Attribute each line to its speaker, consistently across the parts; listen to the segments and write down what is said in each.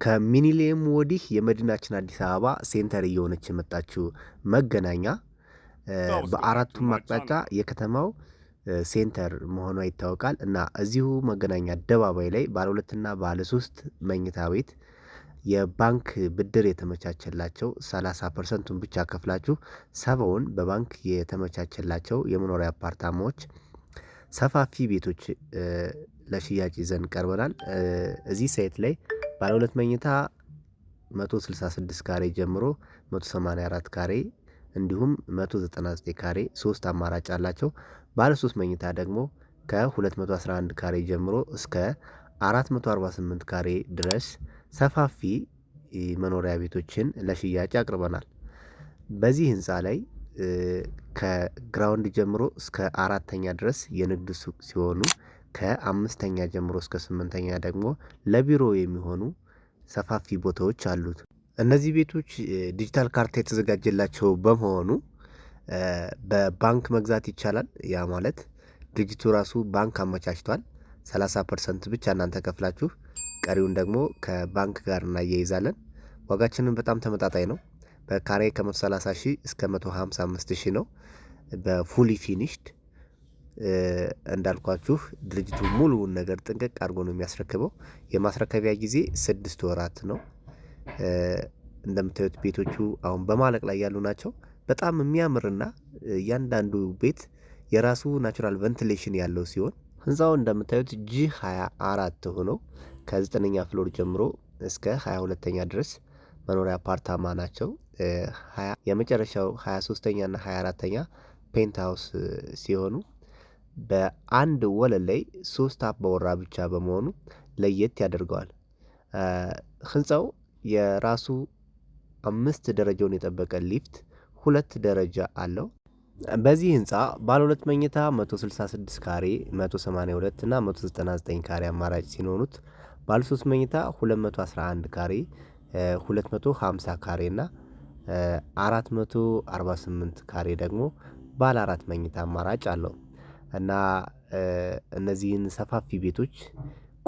Speaker 1: ከሚኒሊየም ወዲህ የመዲናችን አዲስ አበባ ሴንተር እየሆነች የመጣችው መገናኛ በአራቱም አቅጣጫ የከተማው ሴንተር መሆኗ ይታወቃል። እና እዚሁ መገናኛ አደባባይ ላይ ባለ 2 እና ባለ 3 መኝታ ቤት የባንክ ብድር የተመቻቸላቸው 30%ን ብቻ ከፍላችሁ 70ውን በባንክ የተመቻቸላቸው የመኖሪያ አፓርታማዎች ሰፋፊ ቤቶች ለሽያጭ ይዘን ቀርበናል። እዚህ ሳይት ላይ ባለ 2 መኝታ 166 ካሬ ጀምሮ 184 ካሬ እንዲሁም 199 ካሬ 3 አማራጭ አላቸው። ባለ 3 መኝታ ደግሞ ከ211 ካሬ ጀምሮ እስከ 448 ካሬ ድረስ ሰፋፊ መኖሪያ ቤቶችን ለሽያጭ አቅርበናል። በዚህ ህንፃ ላይ ከግራውንድ ጀምሮ እስከ 4ኛ ድረስ የንግድ ሱቅ ሲሆኑ ከ5ኛ ጀምሮ እስከ 8ኛ ደግሞ ለቢሮ የሚሆኑ ሰፋፊ ቦታዎች አሉት። እነዚህ ቤቶች ዲጂታል ካርታ የተዘጋጀላቸው በመሆኑ በባንክ መግዛት ይቻላል። ያ ማለት ድርጅቱ ራሱ ባንክ አመቻችቷል። 30% ብቻ እናንተ ከፍላችሁ ቀሪውን ደግሞ ከባንክ ጋር እናያይዛለን። ዋጋችንን በጣም ተመጣጣኝ ነው። በካሬ ከ130 ሺህ እስከ 155 ሺህ ነው። በፉሊ ፊኒሽድ እንዳልኳችሁ ድርጅቱ ሙሉውን ነገር ጥንቅቅ አድርጎ ነው የሚያስረክበው። የማስረከቢያ ጊዜ 6 ወራት ነው። እንደምታዩት ቤቶቹ አሁን በማለቅ ላይ ያሉ ናቸው። በጣም የሚያምርና እያንዳንዱ ቤት የራሱ ናቹራል ቬንቲሌሽን ያለው ሲሆን ህንፃው እንደምታዩት G24 ሆኖ ከ9ኛ ፍሎር ጀምሮ እስከ 22ኛ ድረስ መኖሪያ አፓርታማ ናቸው። የመጨረሻው 23ኛ እና 24ኛ ፔንት ሃውስ ሲሆኑ በአንድ ወለል ላይ 3 አባወራ ብቻ በመሆኑ ለየት ያደርገዋል። ህንፃው የራሱ 5 ደረጃውን የጠበቀ ሊፍት 2 ደረጃ አለው። በዚህ ህንፃ ባለ 2 መኝታ 166 ካሬ 182 እና 199 ካሬ አማራጭ ሲኖሩት ባለ 3 መኝታ 211 ካሬ 250 ካሬ እና 448 ካሬ ደግሞ ባለ 4 መኝታ አማራጭ አለው። እና እነዚህን ሰፋፊ ቤቶች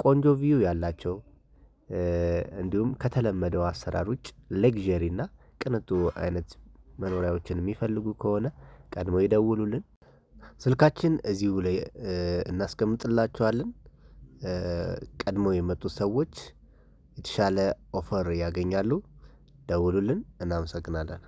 Speaker 1: ቆንጆ ቪው ያላቸው እንዲሁም ከተለመደው አሰራር ውጭ ሌግዠሪ እና ቅንጡ አይነት መኖሪያዎችን የሚፈልጉ ከሆነ ቀድሞ ይደውሉልን። ስልካችን እዚሁ ላይ እናስቀምጥላችኋለን። ቀድሞ የመጡ ሰዎች የተሻለ ኦፈር ያገኛሉ። ደውሉልን። እናመሰግናለን።